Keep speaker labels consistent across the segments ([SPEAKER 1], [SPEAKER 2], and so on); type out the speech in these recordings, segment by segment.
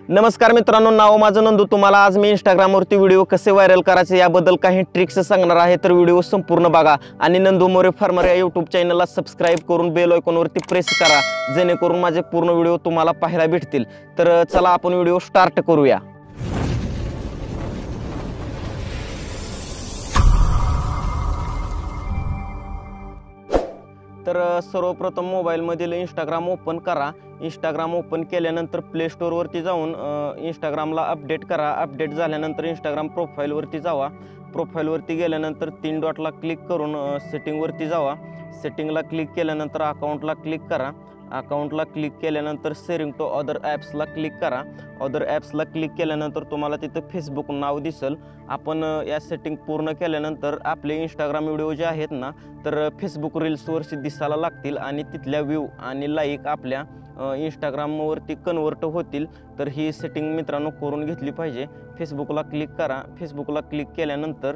[SPEAKER 1] नमस्कार मित्रांनो, नाव माझं नंदू। तुम्हाला आज मी इंस्टाग्रामवरती व्हिडिओ कसे व्हायरल करायचे याबद्दल काही ट्रिक्स सांगणार आहे, तर व्हिडिओ संपूर्ण बघा आणि नंदू मोरे फार्मर या यूट्यूब चॅनलला सबस्क्राईब करून बेल आयकॉनवरती प्रेस करा, जेणेकरून माझे पूर्ण व्हिडिओ तुम्हाला पाहायला भेटतील। तर चला आपण व्हिडिओ स्टार्ट करूया। तर सर्वप्रथम मोबाईलमधील इंस्टाग्राम ओपन करा। इंस्टाग्राम ओपन केल्यानंतर प्ले स्टोअरवरती जाऊन इंस्टाग्रामला अपडेट करा। अपडेट झाल्यानंतर इंस्टाग्राम प्रोफाईलवरती जावा। प्रोफाईलवरती गेल्यानंतर 3 डॉटला क्लिक करून सेटिंगवरती जावा। सेटिंगला क्लिक केल्यानंतर अकाउंटला क्लिक करा। अकाउंटला क्लिक केल्यानंतर शेअरिंग टू अदर ॲप्सला क्लिक करा। अदर ॲप्सला क्लिक केल्यानंतर तुम्हाला तिथं फेसबुक नाव दिसेल। आपण या सेटिंग पूर्ण केल्यानंतर आपले इंस्टाग्राम व्हिडिओ जे आहेत ना, तर फेसबुक रील्सवरती दिसायला लागतील आणि तिथल्या व्ह्यू आणि लाईक आपल्या इंस्टाग्रामवरती कन्वर्ट होतील। तर ही सेटिंग मित्रांनो करून घेतली पाहिजे। फेसबुकला क्लिक करा। फेसबुकला क्लिक केल्यानंतर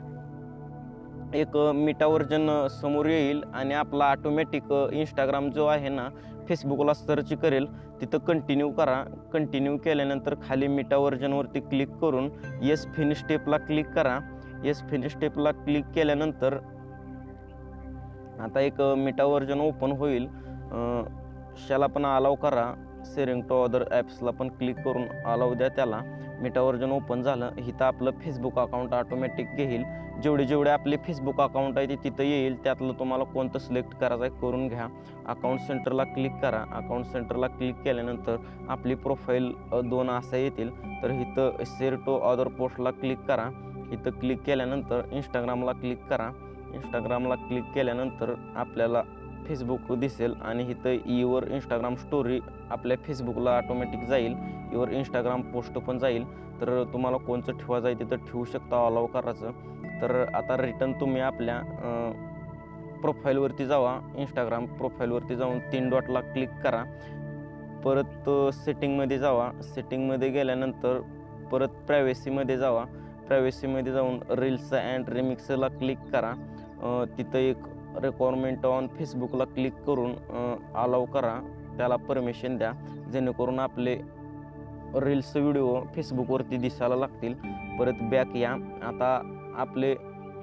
[SPEAKER 1] एक मीटा वर्जन समोर येईल आणि आपला ऑटोमॅटिक इंस्टाग्राम जो आहे ना, फेसबुकला सर्च करेल, तिथं कंटिन्यू करा। कंटिन्यू केल्यानंतर खाली मीटा वर्जनवरती क्लिक करून येस फिनिश स्टेपला क्लिक करा। येस फिनिश स्टेपला क्लिक केल्यानंतर आता एक मीटा वर्जन ओपन होईल, शाला पण अलाव करा। शेअरिंग टू अदर ॲप्सला पण क्लिक करून अलाव द्या त्याला। मीटा वर्जन ओपन झालं, इथं आपलं फेसबुक अकाउंट ऑटोमॅटिक घेईल। जेवढे आपले फेसबुक अकाउंट आहे ते तिथं येईल, त्यातलं तुम्हाला कोणतं सिलेक्ट करायचं आहे करून घ्या। अकाउंट सेंटरला क्लिक करा। अकाउंट सेंटरला क्लिक केल्यानंतर आपली प्रोफाईल 2 असं येतील। तर इथं शेअर टू अदर पोस्टला क्लिक करा। इथं क्लिक केल्यानंतर इंस्टाग्रामला क्लिक करा। इंस्टाग्रामला क्लिक केल्यानंतर आपल्याला फेसबुक दिसेल आणि इथं युअर इंस्टाग्राम स्टोरी आपल्या फेसबुकला ऑटोमॅटिक जाईल। युअर इंस्टाग्राम पोस्ट पण जाईल। तर तुम्हाला कोणचं ठेवायचं आहे तिथं ठेवू शकता, अलाव करायचं। तर आता रिटर्न तुम्ही आपल्या प्रोफाईलवरती जावा। इंस्टाग्राम प्रोफाईलवरती जाऊन 3 डॉटला क्लिक करा। परत सेटिंगमध्ये जावा। सेटिंगमध्ये गेल्यानंतर परत प्रायव्हसीमध्ये जावा। प्रायव्हसीमध्ये जाऊन रील्स अँड रिमिक्सला क्लिक करा। तिथं एक रिक्वायरमेंट ऑन फेसबुकला क्लिक करून अलाव करा, त्याला परमिशन द्या, जेणेकरून आपले रील्स व्हिडिओ फेसबुकवरती दिसायला लागतील। परत बॅक या। आता आपले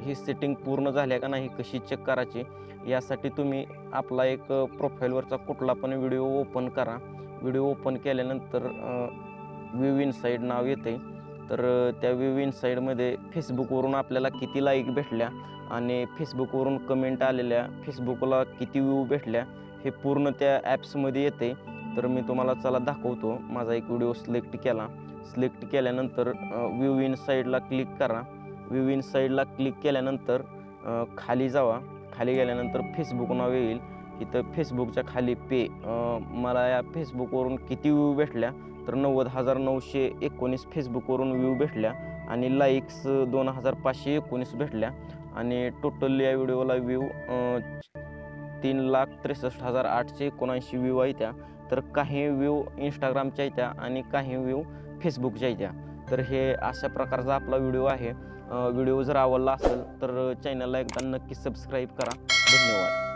[SPEAKER 1] ही सेटिंग पूर्ण झाल्या का नाही कशी चेक करायची यासाठी तुम्ही आपला एक प्रोफाईलवरचा कुठला पण व्हिडिओ ओपन करा। व्हिडिओ ओपन केल्यानंतर व्ह्यू इनसाईड नाव येते। तर त्या व्ह्यू इनसाईडमध्ये फेसबुकवरून आपल्याला किती लाईक भेटल्या आणि फेसबुकवरून कमेंट आलेल्या, फेसबुकला किती व्ह्यू भेटल्या हे पूर्ण त्या ॲप्समध्ये येते। तर मी तुम्हाला चला दाखवतो। माझा एक व्हिडिओ सिलेक्ट केला। सिलेक्ट केल्यानंतर व्ह्यू इनसाईडला क्लिक करा। व्ह्यू इनसाईडला क्लिक केल्यानंतर खाली जावा। खाली गेल्यानंतर फेसबुक नाव येईल। इथं फेसबुकच्या खाली पे मला या फेसबुकवरून किती व्ह्यू भेटल्या, तर 90,919 फेसबुकवरून व्ह्यू भेटल्या आणि लाईक्स 2,519 भेटल्या आणि टोटल या व्हिडिओला व्ह्यू 3,63,879 व्ह्यू आहे त्या। तर काही व्ह्यू इंस्टाग्रामच्या येत्या आणि काही व्ह्यू फेसबुकच्या येत्या। तर हे अशा प्रकारचा आपला व्हिडिओ आहे। व्हिडिओ जर आवडला असेल तर चॅनलला एकदा नक्की सबस्क्राईब करा। धन्यवाद।